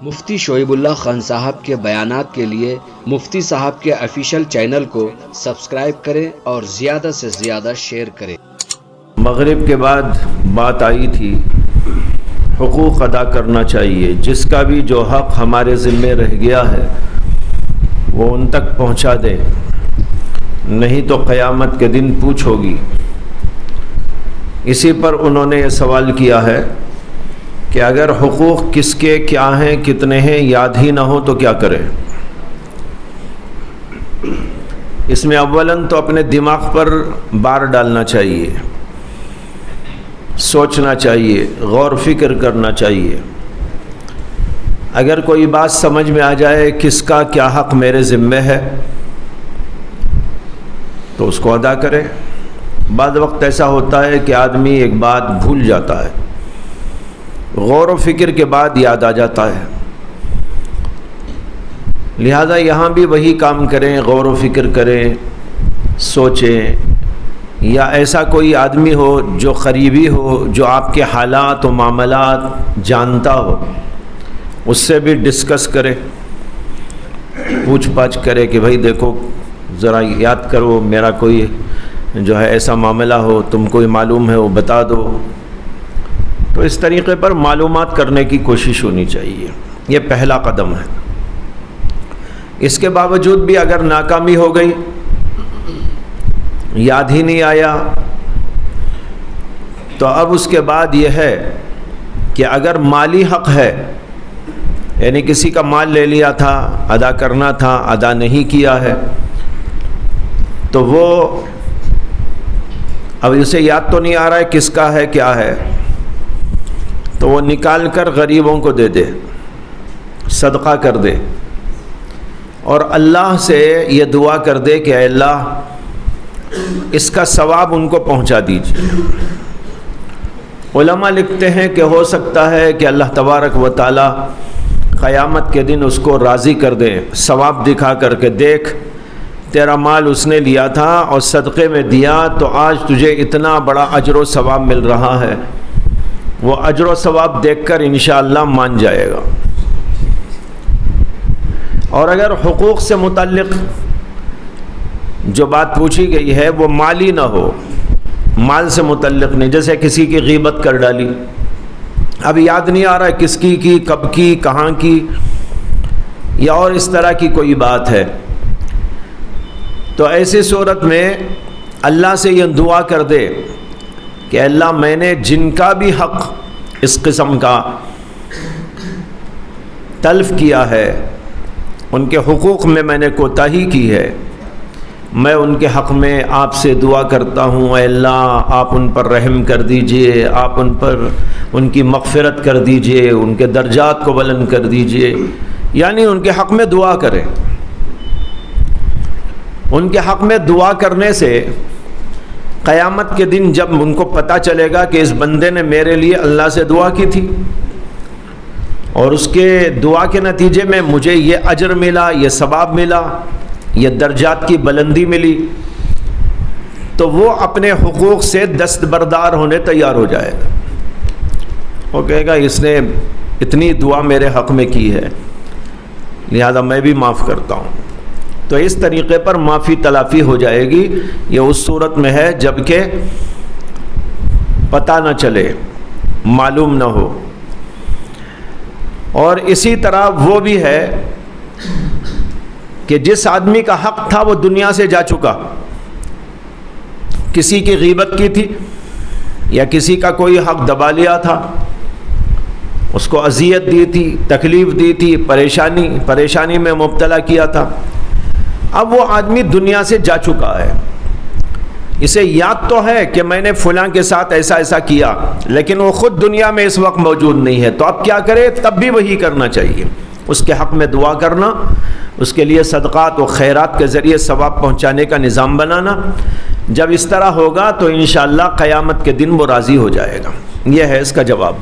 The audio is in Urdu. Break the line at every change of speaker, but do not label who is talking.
مفتی شعیب اللہ خان صاحب کے بیانات کے لیے مفتی صاحب کے آفیشیل چینل کو سبسکرائب کریں اور زیادہ سے زیادہ شیئر کریں۔
مغرب کے بعد بات آئی تھی حقوق ادا کرنا چاہیے، جس کا بھی جو حق ہمارے ذمے رہ گیا ہے وہ ان تک پہنچا دیں، نہیں تو قیامت کے دن پوچھ ہوگی۔ اسی پر انہوں نے یہ سوال کیا ہے کہ اگر حقوق کس کے کیا ہیں کتنے ہیں یاد ہی نہ ہو تو کیا کرے۔ اس میں اولاً تو اپنے دماغ پر بار ڈالنا چاہیے، سوچنا چاہیے، غور فکر کرنا چاہیے۔ اگر کوئی بات سمجھ میں آ جائے کس کا کیا حق میرے ذمے ہے تو اس کو ادا کرے۔ بعض وقت ایسا ہوتا ہے کہ آدمی ایک بات بھول جاتا ہے، غور و فکر کے بعد یاد آ جاتا ہے، لہذا یہاں بھی وہی کام کریں، غور و فکر کریں، سوچیں، یا ایسا کوئی آدمی ہو جو قریبی ہو، جو آپ کے حالات و معاملات جانتا ہو، اس سے بھی ڈسکس کرے، پوچھ پاچھ کرے کہ بھائی دیکھو ذرا یاد کرو، میرا کوئی جو ہے ایسا معاملہ ہو، تم کوئی معلوم ہے وہ بتا دو۔ تو اس طریقے پر معلومات کرنے کی کوشش ہونی چاہیے، یہ پہلا قدم ہے۔ اس کے باوجود بھی اگر ناکامی ہو گئی، یاد ہی نہیں آیا، تو اب اس کے بعد یہ ہے کہ اگر مالی حق ہے، یعنی کسی کا مال لے لیا تھا، ادا کرنا تھا، ادا نہیں کیا ہے، تو وہ اب اسے یاد تو نہیں آ رہا ہے کس کا ہے کیا ہے، تو وہ نکال کر غریبوں کو دے دے، صدقہ کر دے، اور اللہ سے یہ دعا کر دے کہ اے اللہ اس کا ثواب ان کو پہنچا دیجیے۔ علماء لکھتے ہیں کہ ہو سکتا ہے کہ اللہ تبارک و تعالی قیامت کے دن اس کو راضی کر دے، ثواب دکھا کر کے دیکھ تیرا مال اس نے لیا تھا اور صدقے میں دیا تو آج تجھے اتنا بڑا اجر و ثواب مل رہا ہے، وہ اجر و ثواب دیکھ کر انشاءاللہ مان جائے گا۔ اور اگر حقوق سے متعلق جو بات پوچھی گئی ہے وہ مالی نہ ہو، مال سے متعلق نہیں، جیسے کسی کی غیبت کر ڈالی، اب یاد نہیں آ رہا ہے کس کی، کب کی، کہاں کی، یا اور اس طرح کی کوئی بات ہے، تو ایسی صورت میں اللہ سے یہ دعا کر دے کہ اللہ میں نے جن کا بھی حق اس قسم کا تلف کیا ہے، ان کے حقوق میں میں نے کوتاہی کی ہے، میں ان کے حق میں آپ سے دعا کرتا ہوں اے اللہ آپ ان پر رحم کر دیجئے، آپ ان پر ان کی مغفرت کر دیجئے، ان کے درجات کو بلند کر دیجئے، یعنی ان کے حق میں دعا کریں۔ ان کے حق میں دعا کرنے سے قیامت کے دن جب ان کو پتہ چلے گا کہ اس بندے نے میرے لیے اللہ سے دعا کی تھی اور اس کے دعا کے نتیجے میں مجھے یہ اجر ملا، یہ ثواب ملا، یہ درجات کی بلندی ملی، تو وہ اپنے حقوق سے دستبردار ہونے تیار ہو جائے گا۔ وہ کہے گا اس نے اتنی دعا میرے حق میں کی ہے لہذا میں بھی معاف کرتا ہوں۔ تو اس طریقے پر معافی تلافی ہو جائے گی۔ یہ اس صورت میں ہے جب کہ پتہ نہ چلے، معلوم نہ ہو۔ اور اسی طرح وہ بھی ہے کہ جس آدمی کا حق تھا وہ دنیا سے جا چکا، کسی کی غیبت کی تھی یا کسی کا کوئی حق دبا لیا تھا، اس کو اذیت دی تھی، تکلیف دی تھی، پریشانی میں مبتلا کیا تھا، اب وہ آدمی دنیا سے جا چکا ہے، اسے یاد تو ہے کہ میں نے فلاں کے ساتھ ایسا ایسا کیا، لیکن وہ خود دنیا میں اس وقت موجود نہیں ہے، تو اب کیا کرے؟ تب بھی وہی کرنا چاہیے، اس کے حق میں دعا کرنا، اس کے لیے صدقات و خیرات کے ذریعے ثواب پہنچانے کا نظام بنانا۔ جب اس طرح ہوگا تو انشاءاللہ قیامت کے دن وہ راضی ہو جائے گا۔ یہ ہے اس کا جواب۔